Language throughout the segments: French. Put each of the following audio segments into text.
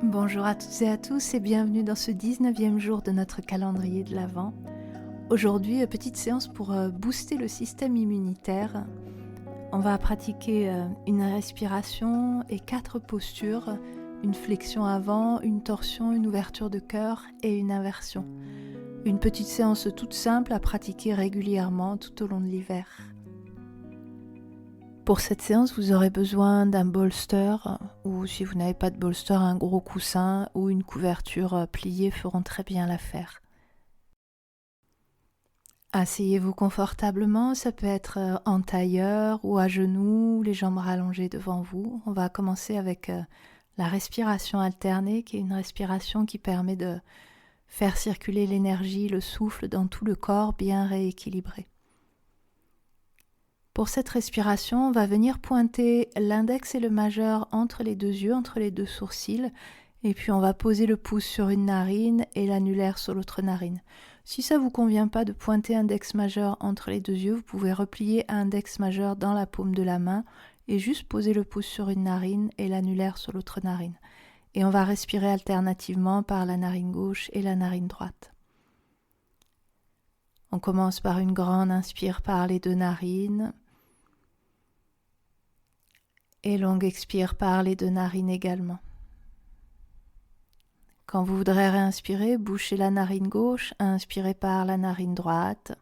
Bonjour à toutes et à tous et bienvenue dans ce 19e jour de notre calendrier de l'Avent. Aujourd'hui, petite séance pour booster le système immunitaire. On va pratiquer une respiration et 4 postures, une flexion avant, une torsion, une ouverture de cœur et une inversion. Une petite séance toute simple à pratiquer régulièrement tout au long de l'hiver. Pour cette séance, vous aurez besoin d'un bolster ou si vous n'avez pas de bolster, un gros coussin ou une couverture pliée feront très bien l'affaire. Asseyez-vous confortablement, ça peut être en tailleur ou à genoux, les jambes rallongées devant vous. On va commencer avec la respiration alternée, qui est une respiration qui permet de faire circuler l'énergie, le souffle dans tout le corps bien rééquilibré. Pour cette respiration, on va venir pointer l'index et le majeur entre les deux yeux, entre les deux sourcils, et puis on va poser le pouce sur une narine et l'annulaire sur l'autre narine. Si ça ne vous convient pas de pointer index majeur entre les deux yeux, vous pouvez replier index majeur dans la paume de la main et juste poser le pouce sur une narine et l'annulaire sur l'autre narine. Et on va respirer alternativement par la narine gauche et la narine droite. On commence par une grande inspire par les deux narines et longue expire par les deux narines également. Quand vous voudrez réinspirer, bouchez la narine gauche, inspirez par la narine droite,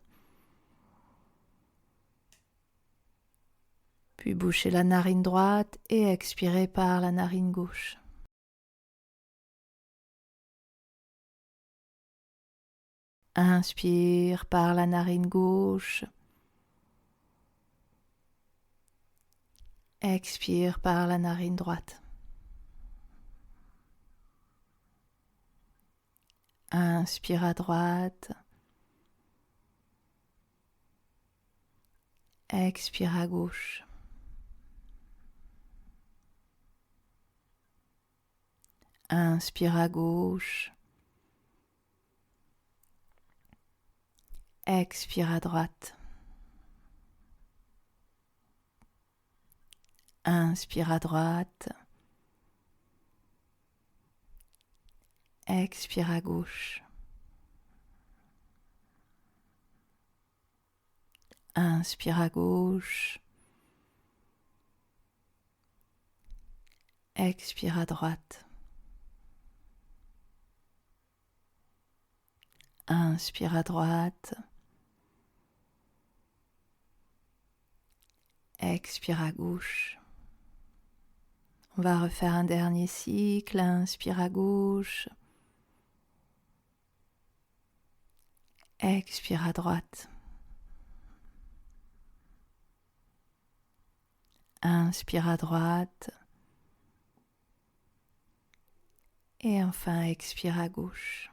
puis bouchez la narine droite et expirez par la narine gauche. Inspire par la narine gauche, expire par la narine droite. Inspire à droite, expire à gauche. Inspire à gauche, expire à droite. Inspire à droite, expire à gauche. Inspire à gauche, expire à droite. Inspire à droite, expire à gauche. On va refaire un dernier cycle, inspire à gauche, expire à droite. Inspire à droite et enfin expire à gauche.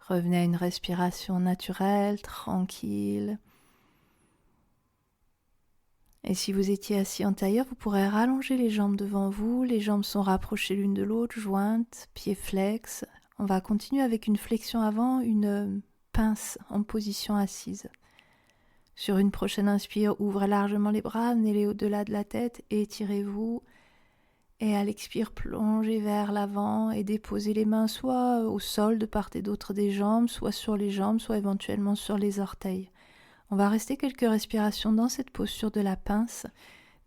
Revenez à une respiration naturelle, tranquille. Et si vous étiez assis en tailleur, vous pourrez rallonger les jambes devant vous. Les jambes sont rapprochées l'une de l'autre, jointes, pieds flex. On va continuer avec une flexion avant, une pince en position assise. Sur une prochaine inspire, ouvrez largement les bras, amenez-les au-delà de la tête, étirez-vous. Et à l'expire, plongez vers l'avant et déposez les mains soit au sol de part et d'autre des jambes, soit sur les jambes, soit éventuellement sur les orteils. On va rester quelques respirations dans cette posture de la pince.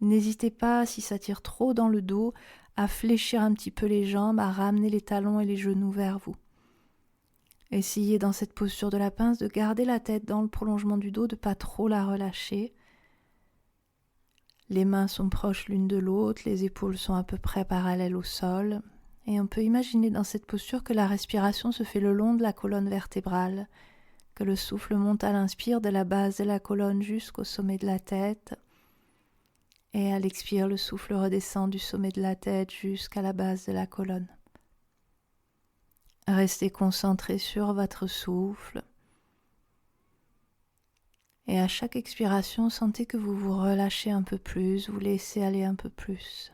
N'hésitez pas, si ça tire trop dans le dos, à fléchir un petit peu les jambes, à ramener les talons et les genoux vers vous. Essayez dans cette posture de la pince de garder la tête dans le prolongement du dos, de ne pas trop la relâcher. Les mains sont proches l'une de l'autre, les épaules sont à peu près parallèles au sol. Et on peut imaginer dans cette posture que la respiration se fait le long de la colonne vertébrale, que le souffle monte à l'inspire de la base de la colonne jusqu'au sommet de la tête. Et à l'expire, le souffle redescend du sommet de la tête jusqu'à la base de la colonne. Restez concentré sur votre souffle. Et à chaque expiration, sentez que vous vous relâchez un peu plus, vous laissez aller un peu plus.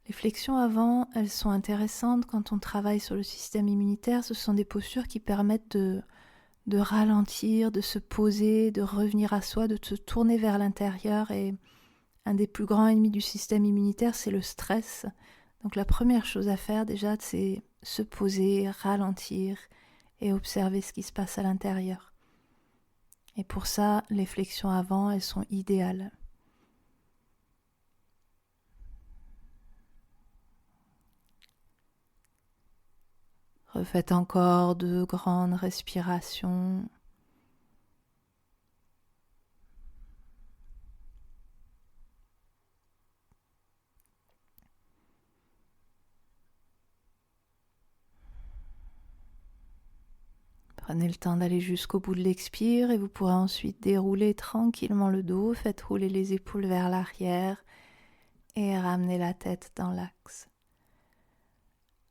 Les flexions avant, elles sont intéressantes quand on travaille sur le système immunitaire. Ce sont des postures qui permettent de de ralentir, de se poser, de revenir à soi, de se tourner vers l'intérieur. Et un des plus grands ennemis du système immunitaire, c'est le stress. Donc la première chose à faire déjà, c'est se poser, ralentir et observer ce qui se passe à l'intérieur. Et pour ça, les flexions avant, elles sont idéales. Refaites encore 2 grandes respirations. Prenez le temps d'aller jusqu'au bout de l'expire et vous pourrez ensuite dérouler tranquillement le dos. Faites rouler les épaules vers l'arrière et ramener la tête dans l'axe.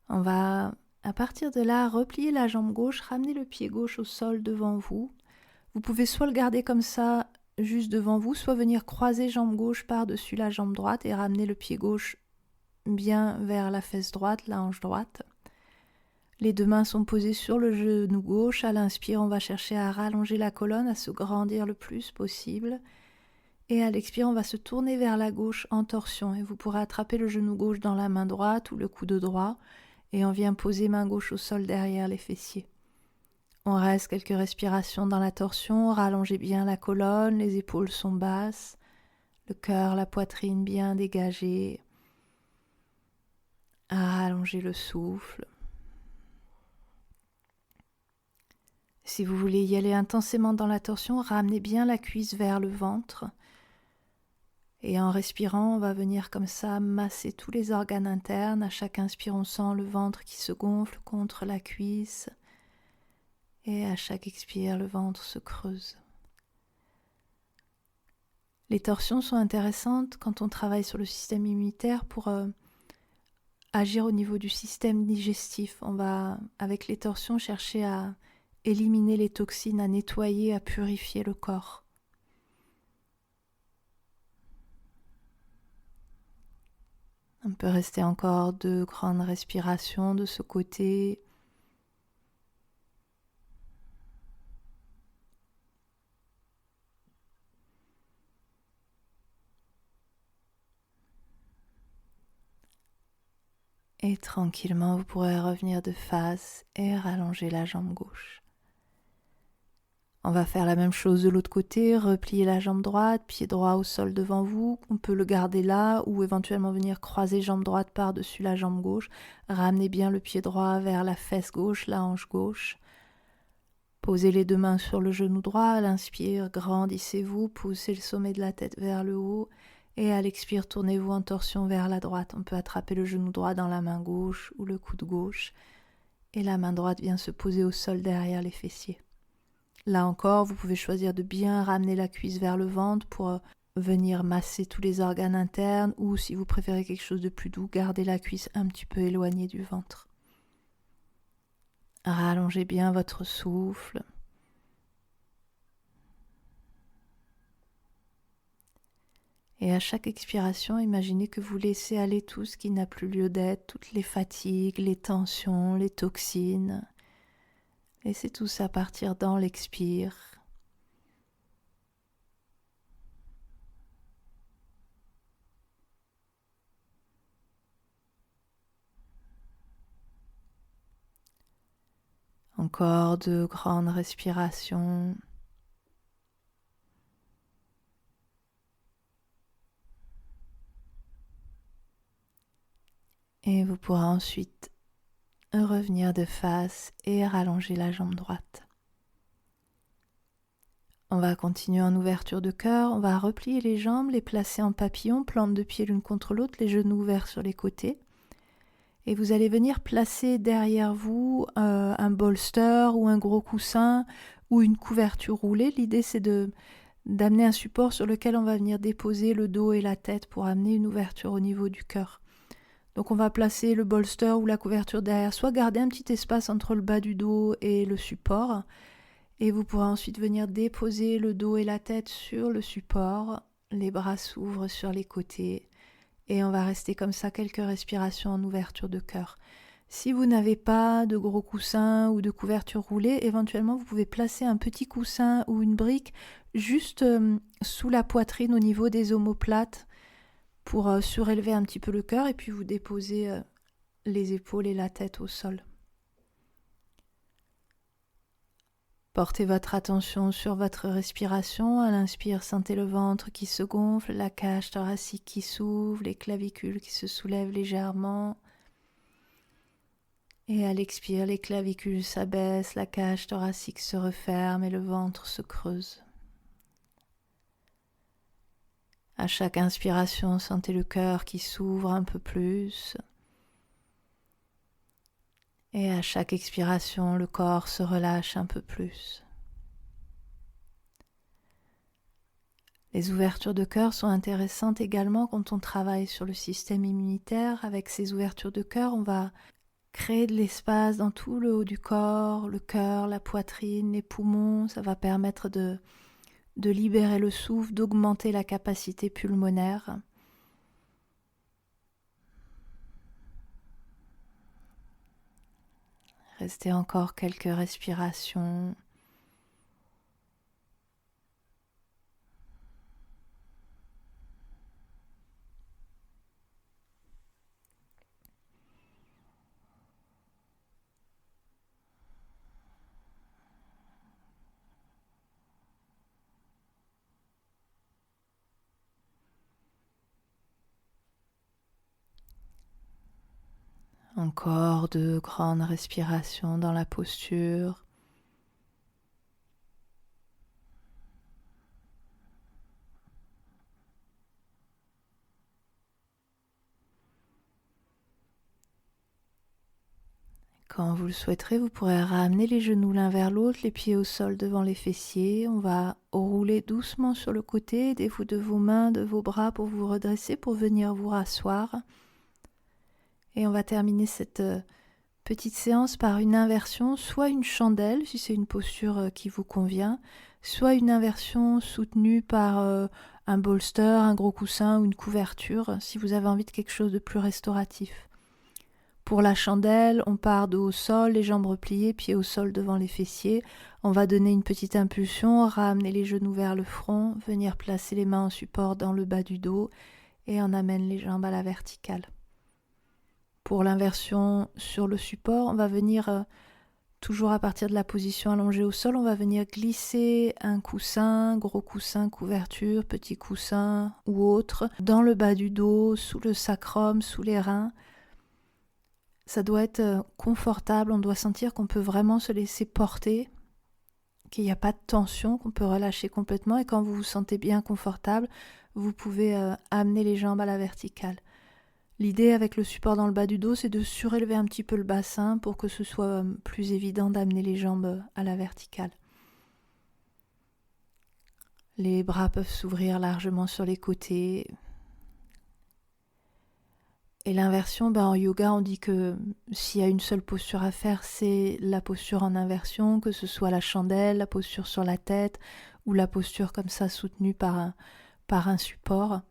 On va, à partir de là, replier la jambe gauche, ramener le pied gauche au sol devant vous. Vous pouvez soit le garder comme ça, juste devant vous, soit venir croiser jambe gauche par-dessus la jambe droite et ramener le pied gauche bien vers la fesse droite, la hanche droite. Les 2 mains sont posées sur le genou gauche. À l'inspire, on va chercher à rallonger la colonne, à se grandir le plus possible. Et à l'expire, on va se tourner vers la gauche en torsion. Et vous pourrez attraper le genou gauche dans la main droite ou le coude droit. Et on vient poser main gauche au sol derrière les fessiers. On reste quelques respirations dans la torsion. Rallongez bien la colonne, les épaules sont basses. Le cœur, la poitrine bien dégagée. Rallongez le souffle. Si vous voulez y aller intensément dans la torsion, ramenez bien la cuisse vers le ventre. Et en respirant, on va venir comme ça masser tous les organes internes. À chaque inspire, on sent le ventre qui se gonfle contre la cuisse. Et à chaque expire, le ventre se creuse. Les torsions sont intéressantes quand on travaille sur le système immunitaire pour agir au niveau du système digestif. On va, avec les torsions, chercher à éliminer les toxines, à nettoyer, à purifier le corps. On peut rester encore 2 grandes respirations de ce côté. Et tranquillement, vous pourrez revenir de face et rallonger la jambe gauche. On va faire la même chose de l'autre côté, replier la jambe droite, pied droit au sol devant vous. On peut le garder là ou éventuellement venir croiser jambe droite par-dessus la jambe gauche. Ramenez bien le pied droit vers la fesse gauche, la hanche gauche. Posez les 2 mains sur le genou droit. À l'inspire, grandissez-vous, poussez le sommet de la tête vers le haut. Et à l'expire, tournez-vous en torsion vers la droite. On peut attraper le genou droit dans la main gauche ou le coude gauche. Et la main droite vient se poser au sol derrière les fessiers. Là encore, vous pouvez choisir de bien ramener la cuisse vers le ventre pour venir masser tous les organes internes ou si vous préférez quelque chose de plus doux, gardez la cuisse un petit peu éloignée du ventre. Rallongez bien votre souffle. Et à chaque expiration, imaginez que vous laissez aller tout ce qui n'a plus lieu d'être, toutes les fatigues, les tensions, les toxines. Laissez tout ça partir dans l'expire. Encore 2 grandes respirations. Et vous pourrez ensuite revenir de face et rallonger la jambe droite. On va continuer en ouverture de cœur, on va replier les jambes, les placer en papillon, plante de pied l'une contre l'autre, les genoux ouverts sur les côtés. Et vous allez venir placer derrière vous un bolster ou un gros coussin ou une couverture roulée. L'idée c'est d'amener un support sur lequel on va venir déposer le dos et la tête pour amener une ouverture au niveau du cœur. Donc on va placer le bolster ou la couverture derrière soi, garder un petit espace entre le bas du dos et le support. Et vous pourrez ensuite venir déposer le dos et la tête sur le support. Les bras s'ouvrent sur les côtés. Et on va rester comme ça quelques respirations en ouverture de cœur. Si vous n'avez pas de gros coussins ou de couverture roulée, éventuellement vous pouvez placer un petit coussin ou une brique juste sous la poitrine au niveau des omoplates pour surélever un petit peu le cœur et puis vous déposez les épaules et la tête au sol. Portez votre attention sur votre respiration. À l'inspire, sentez le ventre qui se gonfle, la cage thoracique qui s'ouvre, les clavicules qui se soulèvent légèrement. Et à l'expire, les clavicules s'abaissent, la cage thoracique se referme et le ventre se creuse. À chaque inspiration, sentez le cœur qui s'ouvre un peu plus. Et à chaque expiration, le corps se relâche un peu plus. Les ouvertures de cœur sont intéressantes également quand on travaille sur le système immunitaire. Avec ces ouvertures de cœur, on va créer de l'espace dans tout le haut du corps, le cœur, la poitrine, les poumons. Ça va permettre de libérer le souffle, d'augmenter la capacité pulmonaire. Restez encore quelques respirations. Encore 2 grandes respirations dans la posture. Quand vous le souhaiterez, vous pourrez ramener les genoux l'un vers l'autre, les pieds au sol devant les fessiers. On va rouler doucement sur le côté, aidez-vous de vos mains, de vos bras pour vous redresser, pour venir vous rasseoir. Et on va terminer cette petite séance par une inversion, soit une chandelle, si c'est une posture qui vous convient, soit une inversion soutenue par un bolster, un gros coussin ou une couverture, si vous avez envie de quelque chose de plus restauratif. Pour la chandelle, on part de haut au sol, les jambes repliées, pieds au sol devant les fessiers. On va donner une petite impulsion, ramener les genoux vers le front, venir placer les mains en support dans le bas du dos et on amène les jambes à la verticale. Pour l'inversion sur le support, on va venir, toujours à partir de la position allongée au sol, on va venir glisser un coussin, gros coussin, couverture, petit coussin ou autre, dans le bas du dos, sous le sacrum, sous les reins. Ça doit être confortable, on doit sentir qu'on peut vraiment se laisser porter, qu'il n'y a pas de tension, qu'on peut relâcher complètement et quand vous vous sentez bien confortable, vous pouvez amener les jambes à la verticale. L'idée avec le support dans le bas du dos, c'est de surélever un petit peu le bassin pour que ce soit plus évident d'amener les jambes à la verticale. Les bras peuvent s'ouvrir largement sur les côtés. Et l'inversion, en yoga, on dit que s'il y a une seule posture à faire, c'est la posture en inversion, que ce soit la chandelle, la posture sur la tête ou la posture comme ça soutenue par un support.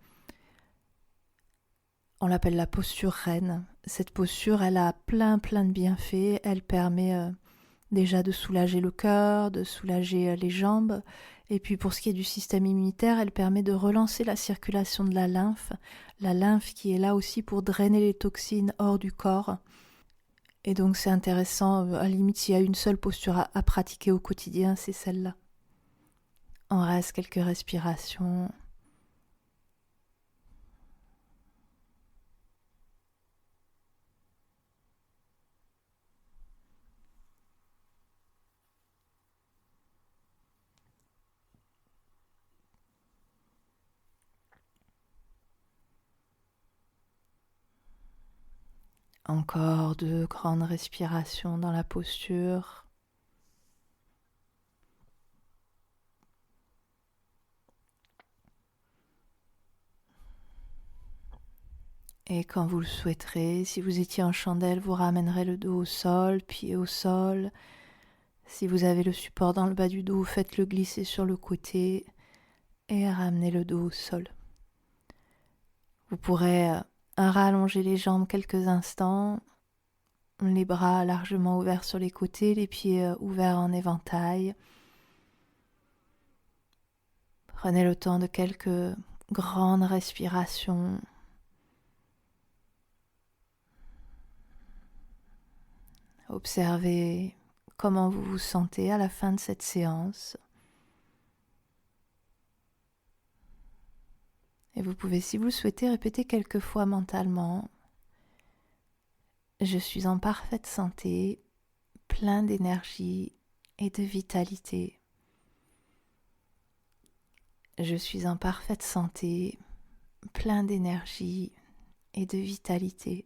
On l'appelle la posture reine. Cette posture, elle a plein de bienfaits. Elle permet déjà de soulager le cœur, de soulager les jambes. Et puis pour ce qui est du système immunitaire, elle permet de relancer la circulation de la lymphe qui est là aussi pour drainer les toxines hors du corps. Et donc c'est intéressant, à la limite s'il y a une seule posture à pratiquer au quotidien, c'est celle-là. On reste quelques respirations. Encore 2 grandes respirations dans la posture. Et quand vous le souhaiterez, si vous étiez en chandelle, vous ramènerez le dos au sol, pied au sol. Si vous avez le support dans le bas du dos, faites-le glisser sur le côté et ramenez le dos au sol. Vous pourrez rallonger les jambes quelques instants les bras largement ouverts sur les côtés, les pieds ouverts en éventail. Prenez le temps de quelques grandes respirations. Observez comment vous vous sentez à la fin de cette séance. Et vous pouvez, si vous le souhaitez, répéter quelques fois mentalement: je suis en parfaite santé, plein d'énergie et de vitalité. Je suis en parfaite santé, plein d'énergie et de vitalité.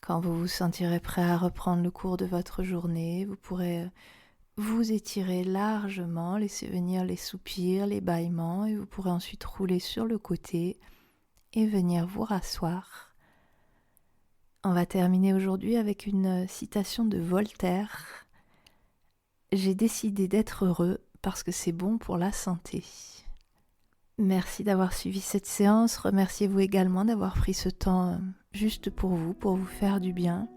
Quand vous vous sentirez prêt à reprendre le cours de votre journée, vous pourrez vous étirer largement, laisser venir les soupirs, les bâillements, et vous pourrez ensuite rouler sur le côté et venir vous rasseoir. On va terminer aujourd'hui avec une citation de Voltaire. J'ai décidé d'être heureux parce que c'est bon pour la santé. Merci d'avoir suivi cette séance. Remerciez-vous également d'avoir pris ce temps juste pour vous faire du bien.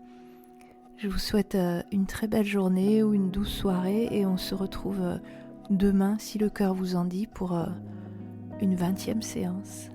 Je vous souhaite une très belle journée ou une douce soirée et on se retrouve demain, si le cœur vous en dit, pour une 20e séance.